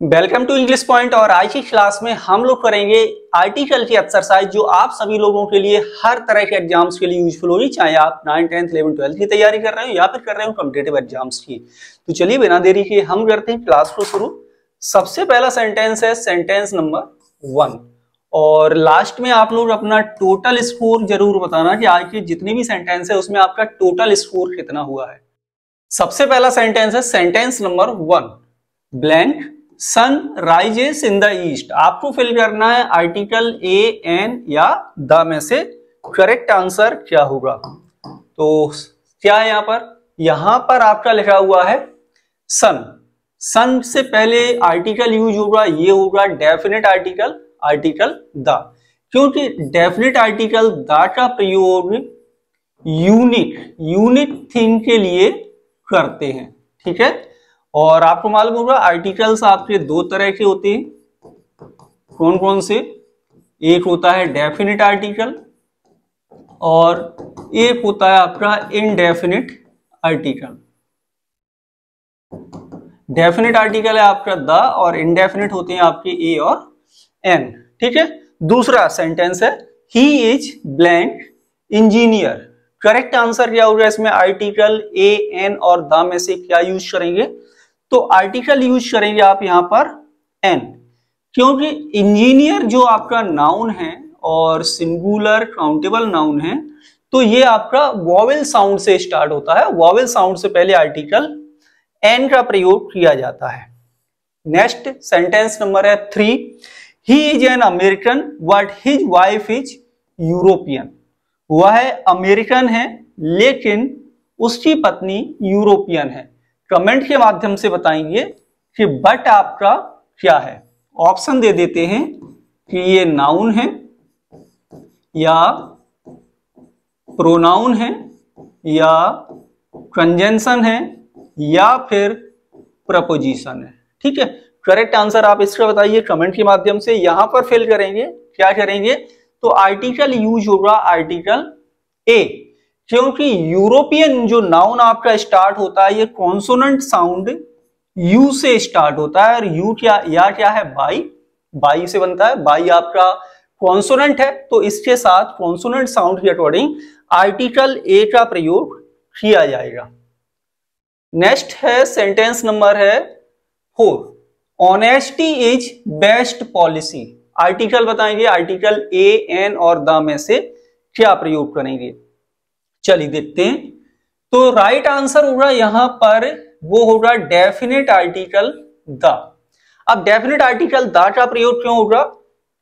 Welcome to English point. और आज की क्लास में हम लोग करेंगे आर्टिकल की एक्सरसाइज जो आप सभी लोगों के लिए हर तरह के एग्जाम्स के लिए यूजफुल होगी, चाहे आप 9, 10, 11, 12 की तैयारी कर रहे हो या फिर कर रहे हो कॉम्पिटिटिव एग्जाम्स की। तो चलिए बिना देरी के हम करते हैं क्लास को शुरू। सबसे पहला सेंटेंस है सेंटेंस नंबर 1 और लास्ट में आप लोग अपना टोटल स्कोर जरूर बताना कि आज के जितने भी सेंटेंस है उसमें आपका टोटल स्कोर कितना हुआ है। सबसे पहला सेंटेंस है sentence number 1 blank sun rises in the east. आपको फिल करना है आर्टिकल ए एन या द में से करेक्ट आंसर क्या होगा। तो क्या है यहां पर आपका लिखा हुआ है सन। सन से पहले आर्टिकल यूज होगा, ये होगा डेफिनेट आर्टिकल, आर्टिकल द, क्योंकि डेफिनेट आर्टिकल द का प्रयोग यूनिक थिंग के लिए करते हैं, ठीक है। और आपको मालूम होगा आर्टिकल्स आपके दो तरह के होते हैं, कौन कौन से? एक होता है डेफिनेट आर्टिकल और एक होता है आपका इनडेफिनिट आर्टिकल। डेफिनेट आर्टिकल है आपका द और इनडेफिनिट होते हैं आपके ए और एन, ठीक है। दूसरा सेंटेंस है he is blank engineer. Correct answer क्या होगा इसमें? आर्टिकल ए एन और द में से क्या यूज करेंगे? तो आर्टिकल यूज करेंगे आप यहां पर एन, क्योंकि इंजीनियर जो आपका नाउन है और सिंगुलर काउंटेबल नाउन है, तो ये आपका वॉवेल साउंड से स्टार्ट होता है। वॉवेल साउंड से पहले आर्टिकल एन का प्रयोग किया जाता है। नेक्स्ट सेंटेंस नंबर है 3 he is an American but his wife is European. वह अमेरिकन है लेकिन उसकी पत्नी यूरोपियन है। कमेंट के माध्यम से बताएंगे कि बट आपका क्या है। ऑप्शन दे देते हैं कि ये नाउन है या प्रोनाउन है या कंजंक्शन है या फिर प्रपोजिशन है, ठीक है। करेक्ट आंसर आप इसका बताइए कमेंट के माध्यम से। यहां पर फिल करेंगे, क्या करेंगे? तो आर्टिकल यूज होगा आर्टिकल ए, क्योंकि यूरोपियन जो नाउन आपका स्टार्ट होता है ये कॉन्सोनेंट साउंड यू से स्टार्ट होता है और यू क्या है? बाई से बनता है। बाई आपका कॉन्सोनेंट है, तो इसके साथ कॉन्सोनेंट साउंड के अकॉर्डिंग आर्टिकल ए का प्रयोग किया जाएगा। नेक्स्ट है सेंटेंस नंबर है 4 honesty is best policy. Article बताएंगे, आर्टिकल ए एन और द में से क्या प्रयोग करेंगे। चलिए देखते हैं। तो राइट आंसर होगा यहां पर वो होगा डेफिनेट आर्टिकल द। अब डेफिनेट आर्टिकल द का प्रयोग क्यों होगा?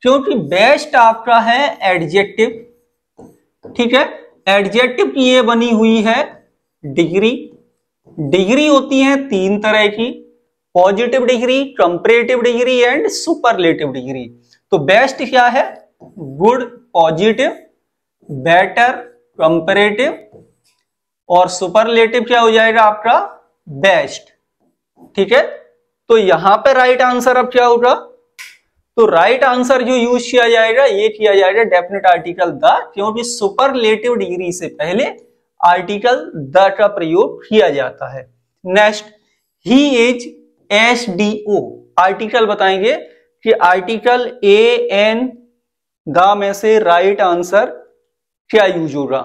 क्योंकि बेस्ट आपका है एडजेक्टिव, ठीक है। एडजेक्टिव की ये बनी हुई है डिग्री। डिग्री होती है 3 तरह की, positive degree, comparative degree and superlative degree. तो बेस्ट क्या है? गुड पॉजिटिव, बेटर कंपैरेटिव और सुपरलेटिव क्या हो जाएगा आपका? बेस्ट, ठीक है। तो यहां पे राइट आंसर अब क्या होगा? तो राइट आंसर जो यूज किया जाएगा ये किया जाएगा डेफिनेट आर्टिकल द, क्योंकि सुपरलेटिव डिग्री से पहले आर्टिकल द का प्रयोग किया जाता है। Next he is SDO. Article बताएंगे कि आर्टिकल ए एन द में से राइट आंसर क्या यूज होगा।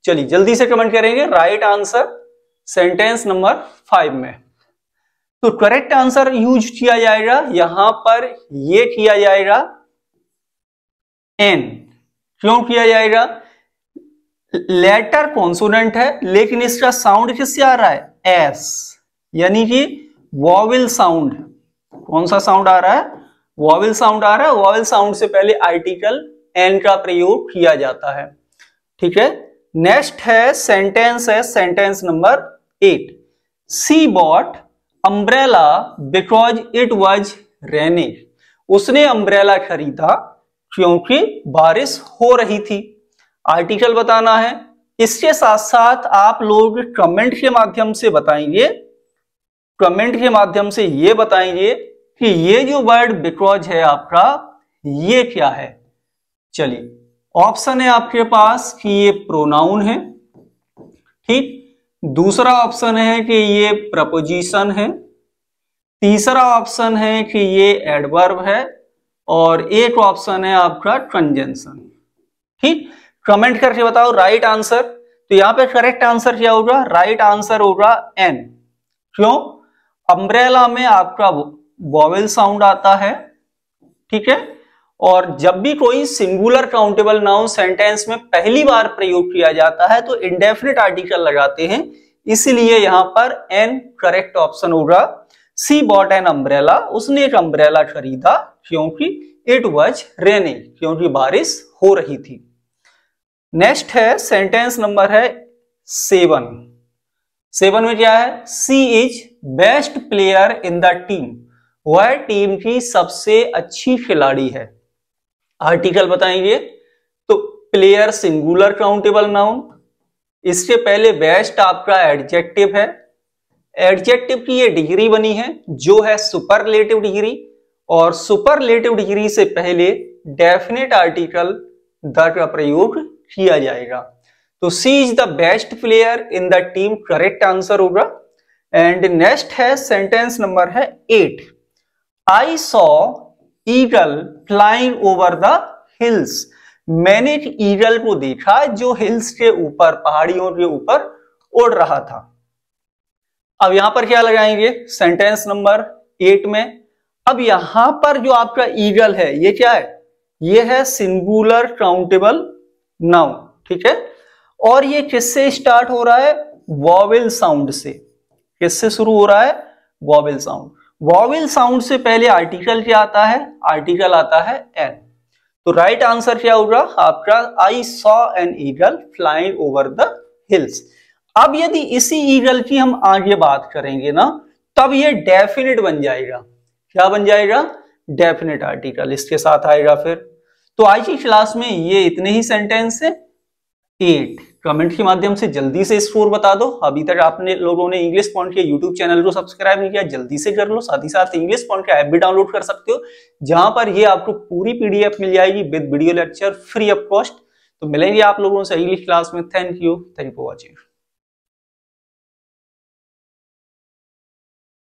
चलिए जल्दी से कमेंट करेंगे राइट आंसर सेंटेंस नंबर 5 में। तो करेक्ट आंसर यूज किया जाएगा यहां पर, ये किया जाएगा एन। क्यों किया जाएगा? लेटर कॉन्सोनेंट है लेकिन इसका साउंड किससे आ रहा है? एस, यानी कि वॉवेल साउंड। कौन सा साउंड आ रहा है? वॉवेल साउंड आ रहा है। वॉवेल साउंड से पहले आर्टिकल एन का प्रयोग किया जाता है, ठीक है। नेक्स्ट है sentence number 8 she bought umbrella because it was raining. उसने अम्ब्रेला खरीदा क्योंकि बारिश हो रही थी। आर्टिकल बताना है। इसके साथ साथ आप लोग कमेंट के माध्यम से बताएंगे, कमेंट के माध्यम से ये बताएंगे कि ये जो वर्ड बिकॉज है आपका ये क्या है। चलिए ऑप्शन है आपके पास कि ये प्रोनाउन है, ठीक। दूसरा ऑप्शन है कि ये प्रपोजिशन है तीसरा ऑप्शन है कि ये एडवर्ब है, और एक ऑप्शन है आपका कंजंक्शन। ठीक, कमेंट करके बताओ राइट आंसर। तो यहाँ पे करेक्ट आंसर क्या होगा? राइट आंसर होगा एन। क्यों? अम्ब्रेला में आपका वॉवेल साउंड आता है, ठीक है, और जब भी कोई सिंगुलर काउंटेबल नाउन सेंटेंस में पहली बार प्रयोग किया जाता है तो इंडेफिनिट आर्टिकल लगाते हैं, इसलिए यहां पर एन करेक्ट ऑप्शन होगा। सी बॉट एन अम्ब्रेला, उसने एक अम्ब्रेला खरीदा क्योंकि इट वॉज रेनिंग, क्योंकि बारिश हो रही थी। नेक्स्ट है सेंटेंस नंबर है 7। 7 में क्या है? C is best player in the team, वह टीम की सबसे अच्छी खिलाड़ी है। आर्टिकल बताएंगे तो प्लेयर सिंगुलर काउंटेबल नाउन, इसके पहले बेस्ट आपका एडजेक्टिव है, एडजेक्टिव की ये डिग्री बनी है जो है सुपरलेटिव डिग्री, और सुपरलेटिव डिग्री से पहले डेफिनेट आर्टिकल द का प्रयोग किया जाएगा। तो C is the best player in the team correct answer होगा। एंड नेक्स्ट है सेंटेंस नंबर है 8। I saw eagle flying over the hills, मैंने एक ईगल को देखा जो हिल्स के ऊपर, पहाड़ियों के ऊपर उड़ रहा था। अब यहां पर क्या लगाएंगे? सेंटेंस नंबर 8 में अब यहां पर जो आपका ईगल है ये क्या है? ये है सिंगुलर काउंटेबल नाउन, ठीक है, और ये किससे स्टार्ट हो रहा है? वॉवेल साउंड से। किससे शुरू हो रहा है? Vowel sound. वॉवेल साउंड से पहले आर्टिकल क्या आता है? आर्टिकल आता है एन। तो राइट आंसर क्या होगा आपका? I saw an eagle flying over the hills. अब यदि इसी ईगल की हम आगे बात करेंगे ना, तब ये डेफिनेट बन जाएगा। क्या बन जाएगा? डेफिनेट आर्टिकल इसके साथ आएगा फिर। तो आज की क्लास में ये इतने ही सेंटेंस है 8। कमेंट के माध्यम से जल्दी से स्कोर बता दो। अभी तक आपने लोगों ने इंग्लिश पॉइंट के यूट्यूब चैनल को सब्सक्राइब नहीं किया, जल्दी से कर लो। साथ ही साथ इंग्लिश पॉइंट का ऐप भी डाउनलोड कर सकते हो, जहां पर ये आपको पूरी पीडीएफ मिल जाएगी with video lecture free of cost. तो मिलेंगे आप लोगों से अगली क्लास में। Thank you for watching.